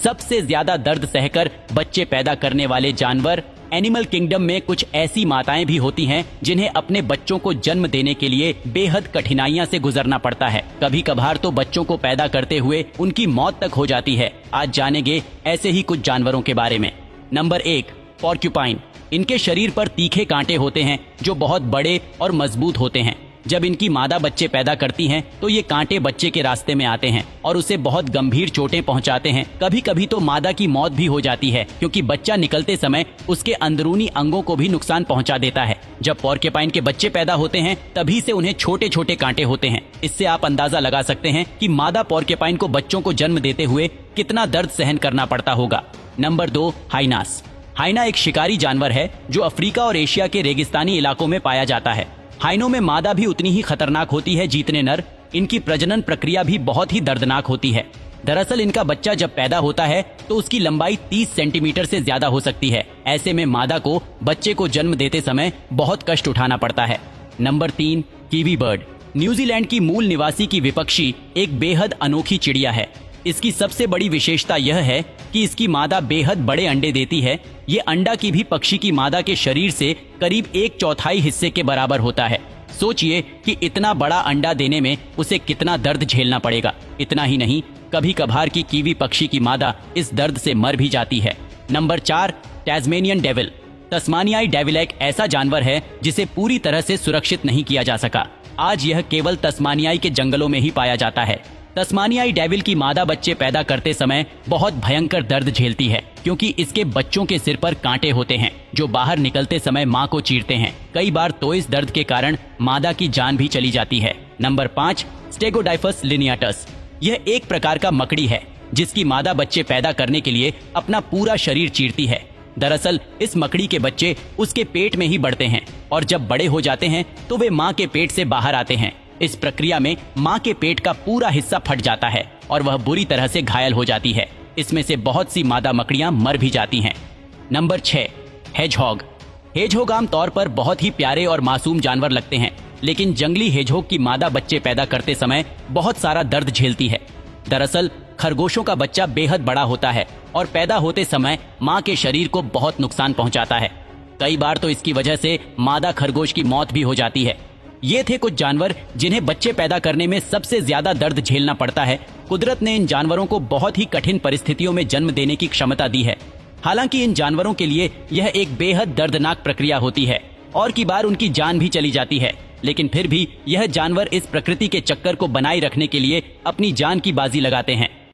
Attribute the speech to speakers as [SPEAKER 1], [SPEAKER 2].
[SPEAKER 1] सबसे ज्यादा दर्द सहकर बच्चे पैदा करने वाले जानवर एनिमल किंगडम में कुछ ऐसी माताएं भी होती हैं जिन्हें अपने बच्चों को जन्म देने के लिए बेहद कठिनाइयां से गुजरना पड़ता है। कभी कभार तो बच्चों को पैदा करते हुए उनकी मौत तक हो जाती है। आज जानेंगे ऐसे ही कुछ जानवरों के बारे में। Number 1, porcupine. इनके शरीर पर तीखे कांटे होते हैं जो बहुत बड़े और मजबूत होते हैं। जब इनकी मादा बच्चे पैदा करती हैं तो ये कांटे बच्चे के रास्ते में आते हैं और उसे बहुत गंभीर चोटें पहुंचाते हैं। कभी कभी तो मादा की मौत भी हो जाती है क्योंकि बच्चा निकलते समय उसके अंदरूनी अंगों को भी नुकसान पहुंचा देता है। जब पॉर्क्यूपाइन के बच्चे पैदा होते हैं तभी से उन्हें छोटे छोटे कांटे होते हैं। इससे आप अंदाजा लगा सकते हैं कि मादा पॉर्क्यूपाइन को बच्चों को जन्म देते हुए कितना दर्द सहन करना पड़ता होगा। Number 2, hyenas. हाइना एक शिकारी जानवर है जो अफ्रीका और एशिया के रेगिस्तानी इलाकों में पाया जाता है। हाइनों में मादा भी उतनी ही खतरनाक होती है जितने नर। इनकी प्रजनन प्रक्रिया भी बहुत ही दर्दनाक होती है। दरअसल इनका बच्चा जब पैदा होता है तो उसकी लंबाई 30 सेंटीमीटर से ज्यादा हो सकती है। ऐसे में मादा को बच्चे को जन्म देते समय बहुत कष्ट उठाना पड़ता है। Number 3, kiwi bird. न्यूजीलैंड की मूल निवासी की विपक्षी एक बेहद अनोखी चिड़िया है। इसकी सबसे बड़ी विशेषता यह है कि इसकी मादा बेहद बड़े अंडे देती है। ये अंडा की भी पक्षी की मादा के शरीर से करीब 1/4 हिस्से के बराबर होता है। सोचिए कि इतना बड़ा अंडा देने में उसे कितना दर्द झेलना पड़ेगा। इतना ही नहीं, कभी कभार की कीवी पक्षी की मादा इस दर्द से मर भी जाती है। Number 4, Tasmanian devil. तस्मानियाई डेविल एक ऐसा जानवर है जिसे पूरी तरह से सुरक्षित नहीं किया जा सका। आज यह केवल तस्मानियाई के जंगलों में ही पाया जाता है। तस्मानियाई डेविल की मादा बच्चे पैदा करते समय बहुत भयंकर दर्द झेलती है क्योंकि इसके बच्चों के सिर पर कांटे होते हैं जो बाहर निकलते समय मां को चीरते हैं। कई बार तो इस दर्द के कारण मादा की जान भी चली जाती है। नंबर 5, स्टेगोडाइफस लिनियाटस। यह एक प्रकार का मकड़ी है जिसकी मादा बच्चे पैदा करने के लिए अपना पूरा शरीर चीरती है। दरअसल इस मकड़ी के बच्चे उसके पेट में ही बढ़ते हैं और जब बड़े हो जाते हैं तो वे मां के पेट से बाहर आते हैं। इस प्रक्रिया में मां के पेट का पूरा हिस्सा फट जाता है और वह बुरी तरह से घायल हो जाती है। इसमें से बहुत सी मादा मकड़ियां मर भी जाती हैं। Number 6, hedgehog. हेजहॉग आम तौर पर बहुत ही प्यारे और मासूम जानवर लगते हैं, लेकिन जंगली हेजहॉग की मादा बच्चे पैदा करते समय बहुत सारा दर्द झेलती है। दरअसल खरगोशों का बच्चा बेहद बड़ा होता है और पैदा होते समय मां के शरीर को बहुत नुकसान पहुंचाता है। कई बार तो इसकी वजह से मादा खरगोश की मौत भी हो जाती है। ये थे कुछ जानवर जिन्हें बच्चे पैदा करने में सबसे ज्यादा दर्द झेलना पड़ता है। कुदरत ने इन जानवरों को बहुत ही कठिन परिस्थितियों में जन्म देने की क्षमता दी है। हालांकि इन जानवरों के लिए यह एक बेहद दर्दनाक प्रक्रिया होती है और की बार उनकी जान भी चली जाती है, लेकिन फिर भी यह जानवर इस प्रकृति के चक्कर को बनाए रखने के लिए अपनी जान की बाजी लगाते हैं।